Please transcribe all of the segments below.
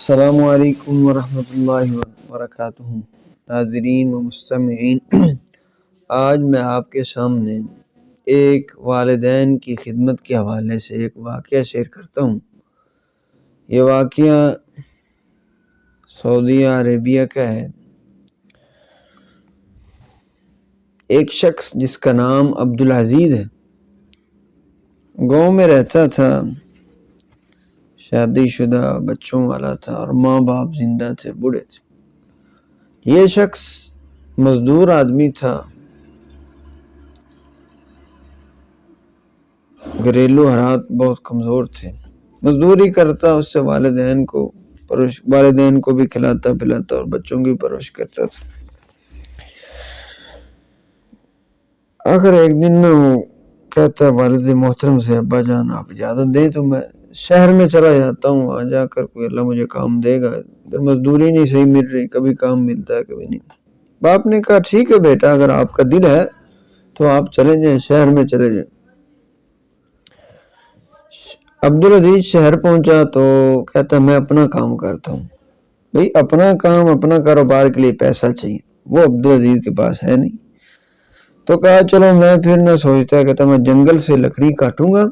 السلام علیکم ورحمۃ اللہ وبرکاتہ، ناظرین و مستمعین۔ آج میں آپ کے سامنے ایک والدین کی خدمت کے حوالے سے ایک واقعہ شیئر کرتا ہوں۔ یہ واقعہ سعودی عربیہ کا ہے۔ ایک شخص جس کا نام عبدالعزیز ہے، گاؤں میں رہتا تھا، شادی شدہ بچوں والا تھا اور ماں باپ زندہ تھے، بوڑھے تھے۔ یہ شخص مزدور آدمی تھا، گھریلو حالات بہت کمزور تھے، مزدوری کرتا، اس سے والدین کو بھی کھلاتا پلاتا اور بچوں کی پرورش کرتا تھا۔ آخر ایک دن کہتا والد محترم سے، ابا جان آپ اجازت دیں تو میں شہر میں چلا جاتا ہوں، وہاں جا کر کوئی اللہ مجھے کام دے گا، ادھر مزدوری نہیں صحیح مل رہی، کبھی کام ملتا ہے کبھی نہیں۔ باپ نے کہا ٹھیک ہے بیٹا، اگر آپ کا دل ہے تو آپ چلے جائیں، شہر میں چلے جائیں۔ عبدالعزیز شہر پہنچا تو کہتا میں اپنا کام کرتا ہوں۔ بھئی اپنا کام، اپنا کاروبار کے لیے پیسہ چاہیے، وہ عبدالعزیز کے پاس ہے نہیں۔ تو کہا چلو میں پھر نہ سوچتا، کہتا میں جنگل سے لکڑی کاٹوں گا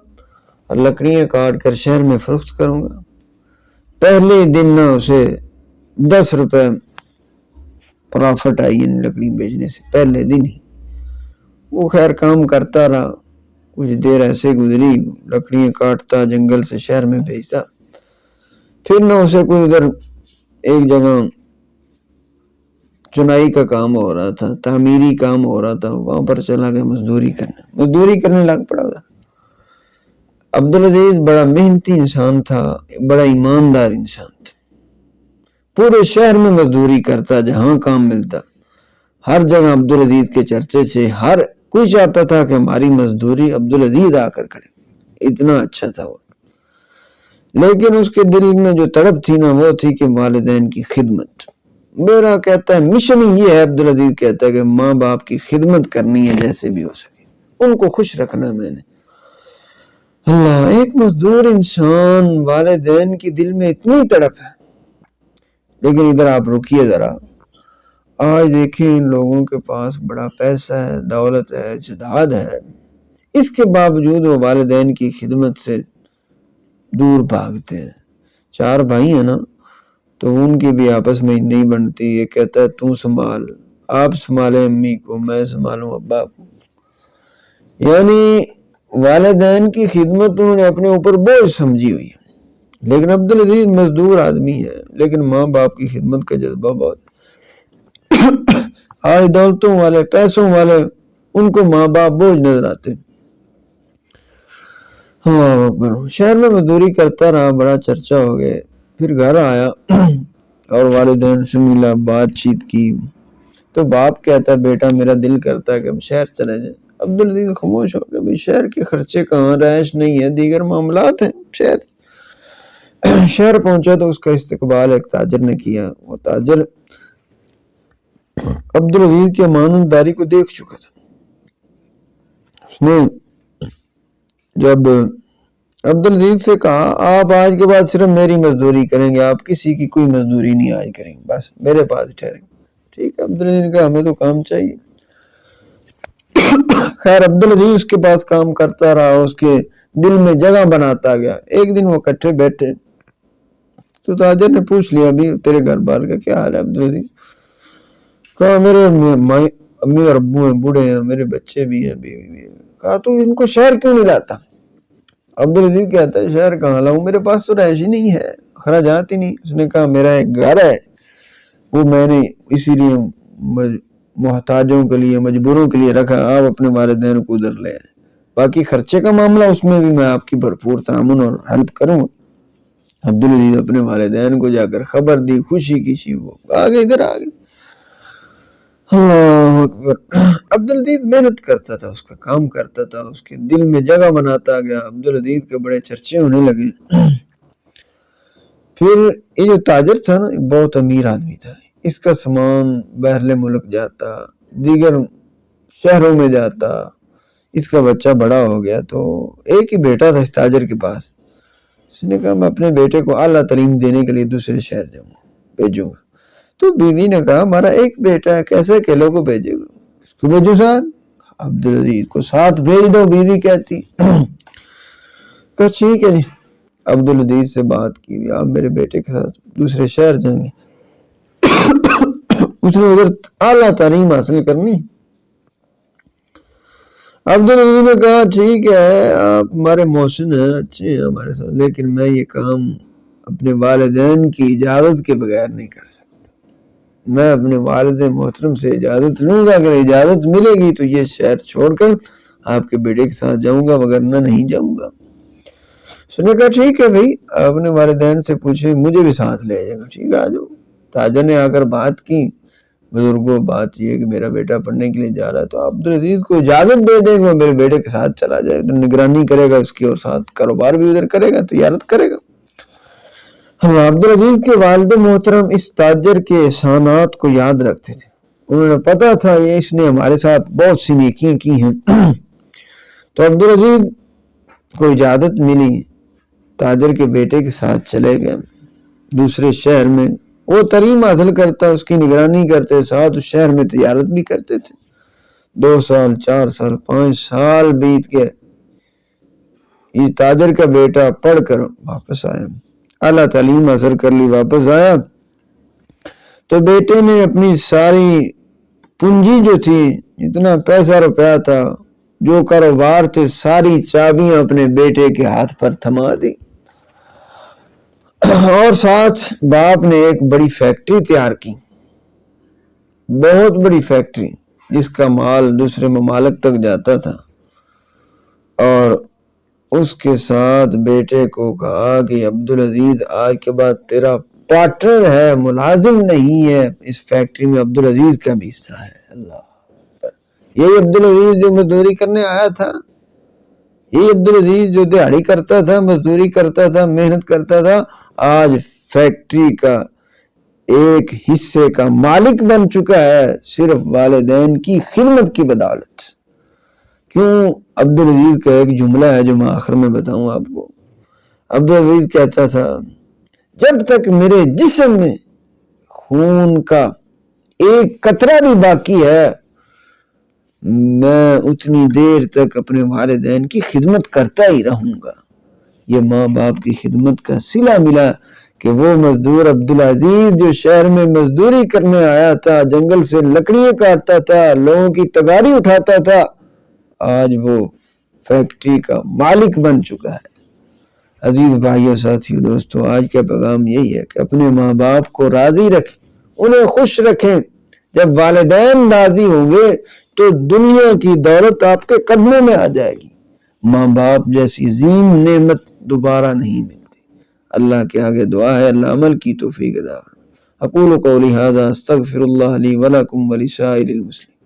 اور لکڑیاں کاٹ کر شہر میں فروخت کروں گا۔ پہلے دن نہ اسے 10 روپے پرافٹ آئی ان لکڑی بیچنے سے، پہلے دن ہی۔ وہ خیر کام کرتا رہا، کچھ دیر ایسے گزری، لکڑیاں کاٹتا، جنگل سے شہر میں بھیجتا۔ پھر نہ اسے کوئی ادھر ایک جگہ چنائی کا کام ہو رہا تھا، تعمیری کام ہو رہا تھا، وہاں پر چلا گیا مزدوری کرنے لگ پڑا تھا۔ عبدالعزیز بڑا محنتی انسان تھا، بڑا ایماندار انسان تھا، پورے شہر میں مزدوری کرتا، جہاں کام ملتا ہر جگہ عبدالعزیز کے چرچے سے، ہر کوئی چاہتا تھا کہ ہماری مزدوری عبدالعزیز آ کر کرے، اتنا اچھا تھا وہ۔ لیکن اس کے دل میں جو تڑپ تھی نا، وہ تھی کہ والدین کی خدمت۔ میرا کہتا ہے مشن یہ ہے، عبدالعزیز کہتا ہے کہ ماں باپ کی خدمت کرنی ہے جیسے بھی ہو سکے، ان کو خوش رکھنا میں نے۔ اللہ، ایک مزدور انسان، والدین کی دل میں اتنی تڑپ ہے۔ لیکن ادھر آپ رکیے ذرا، آج دیکھیں ان لوگوں کے پاس بڑا پیسہ ہے، دولت ہے، جائیداد ہے، اس کے باوجود وہ والدین کی خدمت سے دور بھاگتے ہیں۔ 4 بھائی ہیں نا، تو ان کی بھی آپس میں نہیں بنتی، یہ کہتا ہے تو سنبھال، آپ سنبھالیں امی کو، میں سنبھالوں ابا کو۔ یعنی والدین کی خدمت انہوں نے اپنے اوپر بوجھ سمجھی ہوئی ہے۔ لیکن عبدالعزیز مزدور آدمی ہے، لیکن ماں باپ کی خدمت کا جذبہ بہت۔ آج دولتوں والے، پیسوں والے، ان کو ماں باپ بوجھ نظر آتے۔ اللہ اکبر۔ شہر میں مزدوری کرتا رہا، بڑا چرچا ہو گئے، پھر گھر آیا اور والدین سے ملا، بات چیت کی تو باپ کہتا بیٹا میرا دل کرتا ہے کہ ہم شہر چلے جائیں۔ عبدالعزیز خاموش ہو گیا، شہر کے خرچے کہاں، رہائش نہیں ہے، دیگر معاملات ہیں۔ شہر پہنچا تو اس کا استقبال ایک تاجر نے کیا۔ وہ تاجر عبدالعزیز کی امانتداری کو دیکھ چکا تھا۔ اس نے جب عبدالعزیز سے کہا آپ آج کے بعد صرف میری مزدوری کریں گے، آپ کسی کی کوئی مزدوری نہیں آج کریں گے، بس میرے پاس ٹھہریں گے۔ ٹھیک ہے، عبدالعزیز نے کہا ہمیں تو کام چاہیے۔ خیر عبدالعزیز اس کے پاس کام کرتا رہا، اس کے دل میں جگہ بناتا گیا۔ ایک دن وہ اکٹھے بیٹھے تو تاجر نے پوچھ لیا ابھی تیرے گھر بار کا کیا حال ہے عبدالعزیز؟ کہا میرے امی اور ابو ہیں، بوڑھے ہیں، میرے بچے بھی ہیں، بیوی بھی ہیں۔ کہا تو ان کو شہر کیوں نہیں لاتا؟ عبدالعزیز کہتا ہے شہر کہاں لاؤں، میرے پاس تو رہائش ہی نہیں ہے، خراجات ہی نہیں۔ اس نے کہا میرا ایک گھر ہے، وہ میں نے اسی لیے محتاجوں کے لیے، مجبوروں کے لیے رکھا، آپ اپنے والدین کو ادھر لے آئیں، باقی خرچے کا معاملہ اس میں بھی میں آپ کی بھرپور تعاون اور ہیلپ کروں گا۔ عبدالعزیز اپنے والدین کو جا کر خبر دی، خوشی کسی، وہ آگے ادھر آگے۔ اللہ اکبر۔ عبدالعزیز محنت کرتا تھا، اس کا کام کرتا تھا، اس کے دل میں جگہ بناتا گیا۔ عبدالعزیز کے بڑے چرچے ہونے لگے۔ پھر یہ جو تاجر تھا نا، بہت امیر آدمی تھا، اس کا سامان باہر ملک جاتا، دیگر شہروں میں جاتا۔ اس کا بچہ بڑا ہو گیا تو ایک ہی بیٹا تھا اس تاجر کے پاس، اس نے کہا میں اپنے بیٹے کو اعلیٰ تعلیم دینے کے لیے دوسرے شہر جاؤں گا، بھیجوں گا۔ تو بیوی نے کہا ہمارا ایک بیٹا ہے، کیسے اکیلوں کو بھیجے گا، اس کو بھیجو ساتھ، عبدالعزیز کو ساتھ بھیج دو، بیوی کہتی۔ کہا ٹھیک ہے جی۔ عبدالعزیز سے بات کی، آپ میرے بیٹے کے ساتھ دوسرے شہر جائیں گے، اس نے ادھر اعلیٰ تعلیم حاصل کرنی۔ عبدالعزیز نے کہا ٹھیک ہے، آپ ہمارے محسن ہیں، اچھے ہیں ہمارے ساتھ، لیکن میں یہ کام اپنے والدین کی اجازت کے بغیر نہیں کر سکتا۔ میں اپنے والد محترم سے اجازت لوں گا، اگر اجازت ملے گی تو یہ شہر چھوڑ کر آپ کے بیٹے کے ساتھ جاؤں گا، وگرنہ نہیں جاؤں گا۔ اس نے کہا ٹھیک ہے بھائی، اپنے والدین سے پوچھیں، مجھے بھی ساتھ لے جائے گا، ٹھیک ہے آ جاؤ۔ تاجر نے آ کر بات کی، بزرگوں بات یہ کہ میرا بیٹا پڑھنے کے لیے جا رہا ہے، تو عبدالعزیز کو اجازت دے دیں کہ وہ میرے بیٹے کے ساتھ چلا جائے، تو نگرانی کرے گا اس کی، اور ساتھ کاروبار بھی ادھر کرے گا، تجارت کرے گا۔ عبدالعزیز کے والد محترم اس تاجر کے احسانات کو یاد رکھتے تھے، انہوں نے پتا تھا یہ اس نے ہمارے ساتھ بہت سی نیکیاں کی ہیں۔ تو عبدالعزیز کو اجازت ملی، تاجر کے بیٹے کے ساتھ چلے گئے دوسرے شہر میں، وہ تعلیم حاصل کرتا، اس کی نگرانی کرتے، ساتھ اس شہر میں تجارت بھی کرتے تھے۔ 2 سال 4 سال 5 سال بیت گئے، یہ تاجر کا بیٹا پڑھ کر واپس آیا، اعلیٰ تعلیم حاصل کر لی، واپس آیا تو بیٹے نے اپنی ساری پونجی جو تھی، جتنا پیسہ روپیہ تھا، جو کاروبار تھے، ساری چابیاں اپنے بیٹے کے ہاتھ پر تھما دی، اور ساتھ باپ نے ایک بڑی فیکٹری تیار کی، بہت بڑی فیکٹری جس کا مال دوسرے ممالک تک جاتا تھا، اور اس کے ساتھ بیٹے کو کہا کہ عبدالعزیز آج کے بعد تیرا پارٹنر ہے، ملازم نہیں ہے، اس فیکٹری میں عبدالعزیز کا بھی حصہ ہے۔ اللہ، یہی عبدالعزیز جو مزدوری کرنے آیا تھا، یہی عبدالعزیز جو دیہڑی کرتا تھا، مزدوری کرتا تھا، محنت کرتا تھا، آج فیکٹری کا ایک حصے کا مالک بن چکا ہے، صرف والدین کی خدمت کی بدولت۔ کیوں؟ عبدالعزیز کا ایک جملہ ہے جو میں آخر میں بتاؤں آپ کو۔ عبدالعزیز کہتا تھا جب تک میرے جسم میں خون کا ایک قطرہ بھی باقی ہے، میں اتنی دیر تک اپنے والدین کی خدمت کرتا ہی رہوں گا۔ یہ ماں باپ کی خدمت کا صلہ ملا کہ وہ مزدور عبدالعزیز جو شہر میں مزدوری کرنے آیا تھا، جنگل سے لکڑیاں کاٹتا تھا، لوگوں کی تگاری اٹھاتا تھا، آج وہ فیکٹری کا مالک بن چکا ہے۔ عزیز بھائیو، ساتھیو، دوستو، آج کا پیغام یہی ہے کہ اپنے ماں باپ کو راضی رکھیں، انہیں خوش رکھیں۔ جب والدین راضی ہوں گے تو دنیا کی دولت آپ کے قدموں میں آ جائے گی۔ ماں باپ جیسی عظیم نعمت دوبارہ نہیں ملتی۔ اللہ کے آگے دعا ہے، اللہ عمل کی توفیق عطا فرمائے۔ اقول قولی ھذا استغفر اللہ لی ولکم ولسائر المسلمین۔